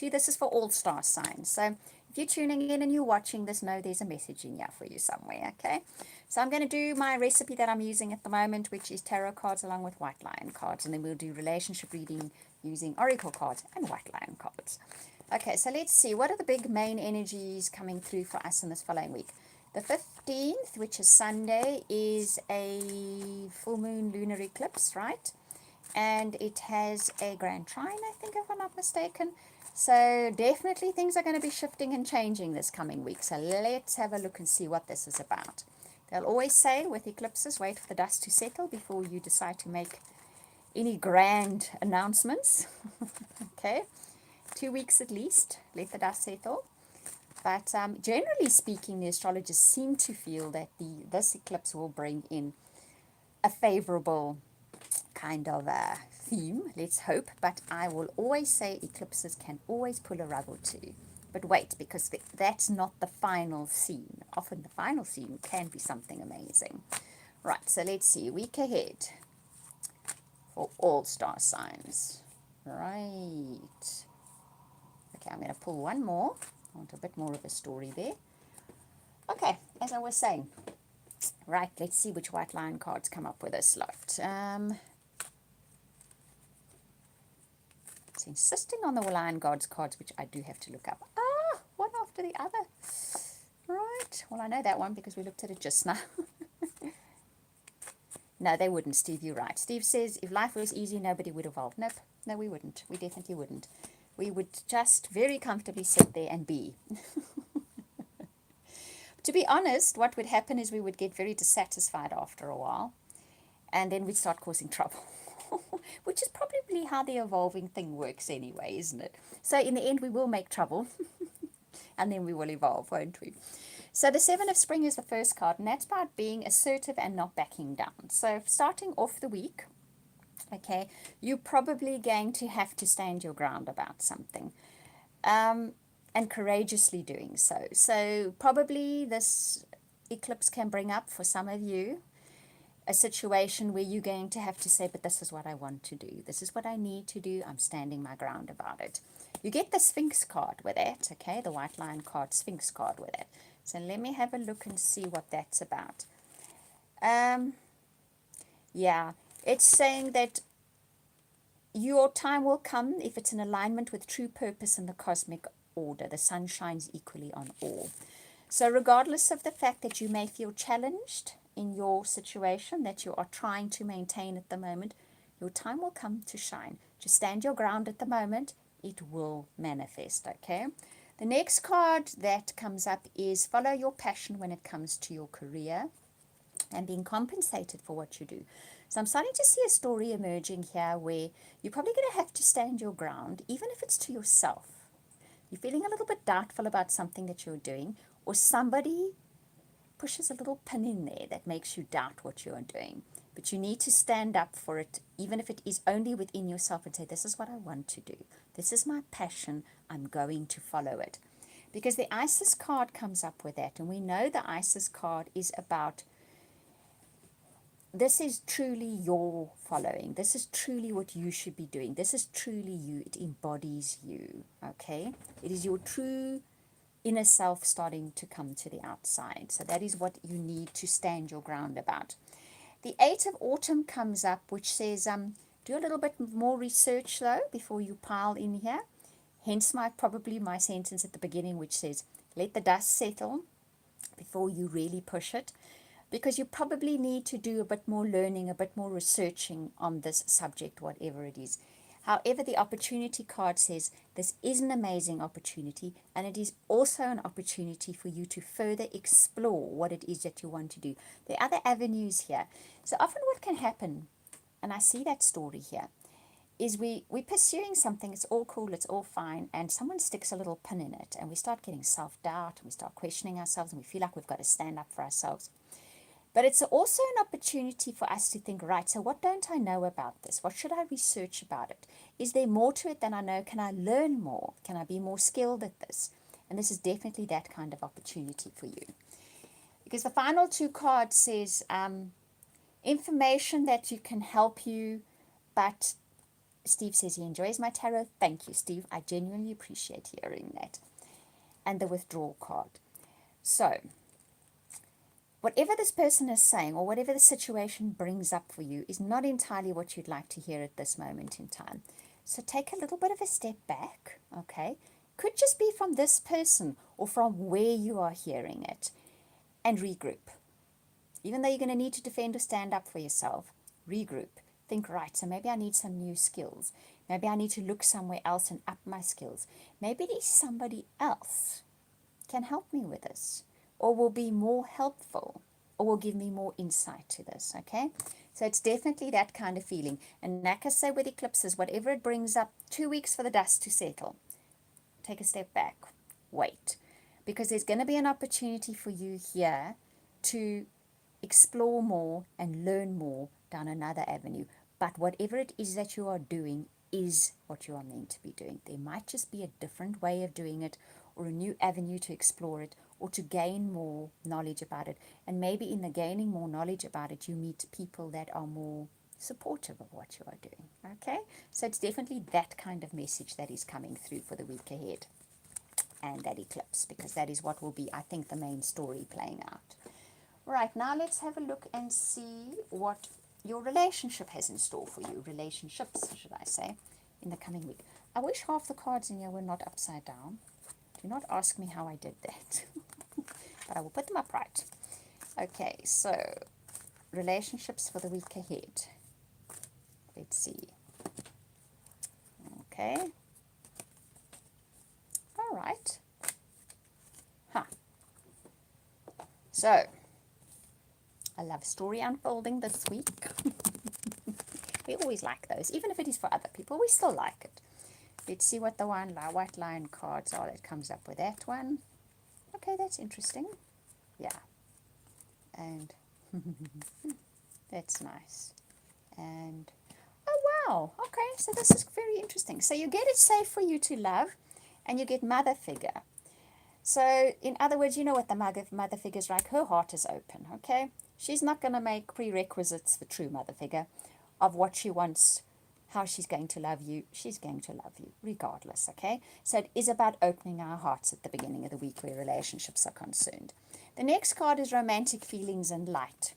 This is for all star signs. So if you're tuning in and you're watching this, know there's a message in here for you somewhere, okay? So I'm going to do my recipe that I'm using at the moment, which is tarot cards along with white lion cards. And then we'll do relationship reading using oracle cards and white lion cards. Okay, so let's see. What are the big main energies coming through for us in this following week? The 15th, which is Sunday, is a full moon lunar eclipse, right? And it has a grand trine, I think, if I'm not mistaken. So definitely things are going to be shifting and changing this coming week. So let's have a look and see what this is about. They'll always say with eclipses, wait for the dust to settle before you decide to make any grand announcements. Okay, 2 weeks at least, let the dust settle. But generally speaking, the astrologers seem to feel that this eclipse will bring in a favorable kind of a theme, let's hope. But I will always say eclipses can always pull a rug or two. But wait, because that's not the final scene. Often the final scene can be something amazing. Right, so let's see. Week ahead for all star signs. Right. Okay, I'm going to pull one more. I want a bit more of a story there. Okay, as I was saying. Right, let's see which white lion cards come up with this lot. It's insisting on the lion gods cards, which I do have to look up. Ah, one after the other. Right, well, I know that one because we looked at it just now. No, they wouldn't, Steve, you're right. Steve says, if life was easy, nobody would evolve. Nope, no, we wouldn't. We definitely wouldn't. We would just very comfortably sit there and be. To be honest, what would happen is we would get very dissatisfied after a while, and then we'd start causing trouble, which is probably how the evolving thing works anyway, isn't it? So in the end, we will make trouble, and then we will evolve, won't we? So the Seven of Spring is the first card, and that's about being assertive and not backing down. So starting off the week, okay, you're probably going to have to stand your ground about something. And courageously doing so. So probably this eclipse can bring up for some of you a situation where you're going to have to say, but this is what I want to do. This is what I need to do. I'm standing my ground about it. You get the Sphinx card with that, okay? The white lion card, Sphinx card with it. So let me have a look and see what that's about. Yeah, it's saying that your time will come if it's in alignment with true purpose in the cosmic order. The sun shines equally on all. So regardless of the fact that you may feel challenged in your situation that you are trying to maintain at the moment, your time will come to shine. Just stand your ground at the moment. It will manifest, okay? The next card that comes up is follow your passion when it comes to your career and being compensated for what you do. So I'm starting to see a story emerging here where you're probably going to have to stand your ground, even if it's to yourself. You're feeling a little bit doubtful about something that you're doing, or somebody pushes a little pin in there that makes you doubt what you're doing. But you need to stand up for it, even if it is only within yourself, and say, this is what I want to do. This is my passion. I'm going to follow it. Because the Isis card comes up with that, and we know the Isis card is about, this is truly your following. This is truly what you should be doing. This is truly you. It embodies you, okay? It is your true inner self starting to come to the outside. So that is what you need to stand your ground about. The Eight of Autumn comes up, which says, do a little bit more research, though, before you pile in here. Hence probably my sentence at the beginning, which says, let the dust settle before you really push it. Because you probably need to do a bit more learning, a bit more researching on this subject, whatever it is. However, the opportunity card says this is an amazing opportunity, and it is also an opportunity for you to further explore what it is that you want to do. There are other avenues here. So often what can happen, and I see that story here, is we're pursuing something, it's all cool, it's all fine, and someone sticks a little pin in it, and we start getting self-doubt, and we start questioning ourselves, and we feel like we've got to stand up for ourselves. But it's also an opportunity for us to think, right, so what don't I know about this? What should I research about it? Is there more to it than I know? Can I learn more? Can I be more skilled at this? And this is definitely that kind of opportunity for you. Because the final two cards says information that you can help you, but Steve says he enjoys my tarot. Thank you, Steve. I genuinely appreciate hearing that. And the withdrawal card. So, whatever this person is saying or whatever the situation brings up for you is not entirely what you'd like to hear at this moment in time. So take a little bit of a step back, okay? Could just be from this person or from where you are hearing it, and regroup. Even though you're going to need to defend or stand up for yourself, regroup. Think, right, so maybe I need some new skills. Maybe I need to look somewhere else and up my skills. Maybe there's somebody else can help me with this, or will be more helpful, or will give me more insight to this, okay? So it's definitely that kind of feeling. And like I say with eclipses, whatever it brings up, 2 weeks for the dust to settle. Take a step back, wait, because there's going to be an opportunity for you here to explore more and learn more down another avenue. But whatever it is that you are doing is what you are meant to be doing. There might just be a different way of doing it, or a new avenue to explore it, or to gain more knowledge about it. And maybe in the gaining more knowledge about it, you meet people that are more supportive of what you are doing. Okay? So it's definitely that kind of message that is coming through for the week ahead. And that eclipse, because that is what will be, I think, the main story playing out. Right, now let's have a look and see what your relationship has in store for you. Relationships, should I say, in the coming week. I wish half the cards in here were not upside down. Do not ask me how I did that. But I will put them up right. Okay, so relationships for the week ahead. Let's see. Okay. All right. Huh. So, a love story unfolding this week. We always like those. Even if it is for other people, we still like it. Let's see what the white lion cards are that comes up with that one. Okay, that's interesting. Yeah. And that's nice. And, oh wow, okay, so this is very interesting. So you get it safe for you to love, and you get mother figure. So, in other words, you know what the mother figure is like. Her heart is open, okay? She's not going to make prerequisites for true mother figure of what she wants, how she's going to love you. She's going to love you regardless, okay? So it is about opening our hearts at the beginning of the week where relationships are concerned. The next card is romantic feelings and light.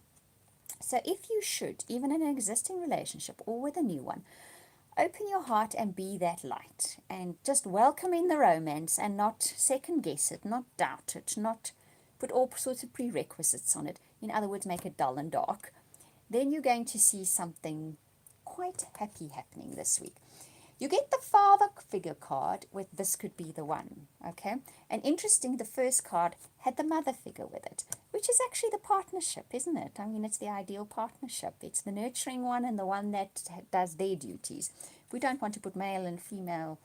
So if you should, even in an existing relationship or with a new one, open your heart and be that light, and just welcome in the romance and not second guess it, not doubt it, not put all sorts of prerequisites on it. In other words, make it dull and dark. Then you're going to see something quite happy happening this week. You get the father figure card with this could be the one, okay? And interesting, the first card had the mother figure with it, which is actually the partnership, isn't it? I mean, it's the ideal partnership. It's the nurturing one and the one that does their duties. We don't want to put male and female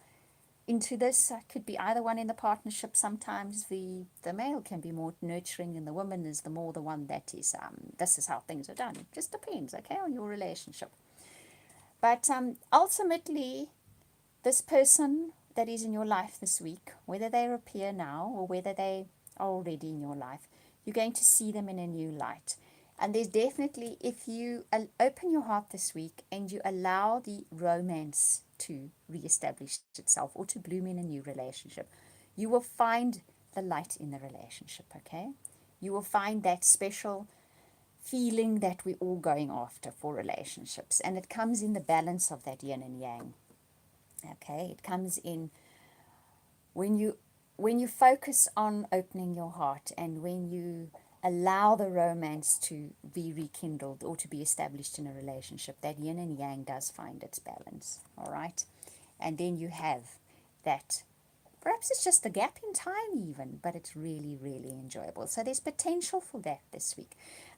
into this. It could be either one in the partnership. Sometimes the male can be more nurturing and the woman is the one that is, this is how things are done. It just depends, okay, on your relationship. But ultimately, this person that is in your life this week, whether they appear now or whether they are already in your life, you're going to see them in a new light. And there's definitely, if you open your heart this week and you allow the romance to reestablish itself or to bloom in a new relationship, you will find the light in the relationship, okay? You will find that special feeling that we're all going after for relationships. And it comes in the balance of that yin and yang. Okay, it comes in when you focus on opening your heart, and when you allow the romance to be rekindled or to be established in a relationship, that yin and yang does find its balance, all right? And then you have that, perhaps it's just a gap in time even, but it's really, really enjoyable. So there's potential for that this week.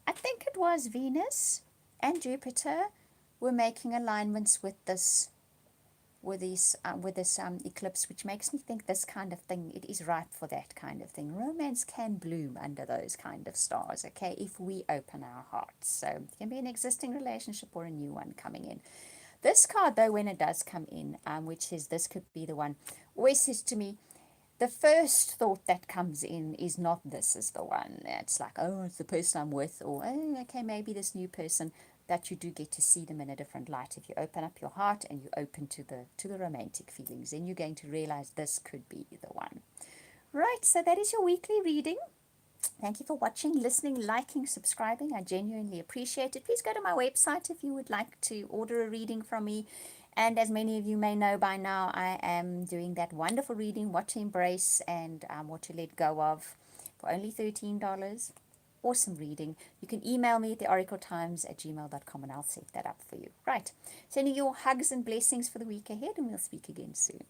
I think it was Venus and Jupiter were making alignments with this eclipse, which makes me think this kind of thing, it is ripe for that kind of thing. Romance can bloom under those kind of stars, okay, if we open our hearts. So it can be an existing relationship or a new one coming in. This card, though, when it does come in, which says this could be the one, always says to me, the first thought that comes in is not this is the one. It's like, oh, it's the person I'm with, or oh, okay, maybe this new person. that you do get to see them in a different light. If you open up your heart and you open to the romantic feelings, then you're going to realize this could be the one. Right, so that is your weekly reading. Thank you for watching, listening, liking, subscribing. I genuinely appreciate it. Please go to my website if you would like to order a reading from me. And as many of you may know by now, I am doing that wonderful reading, What to Embrace and What to Let Go of, for only $13. Awesome reading. You can email me at theoracletimes@gmail.com and I'll set that up for you. Right. Sending you all hugs and blessings for the week ahead, and we'll speak again soon.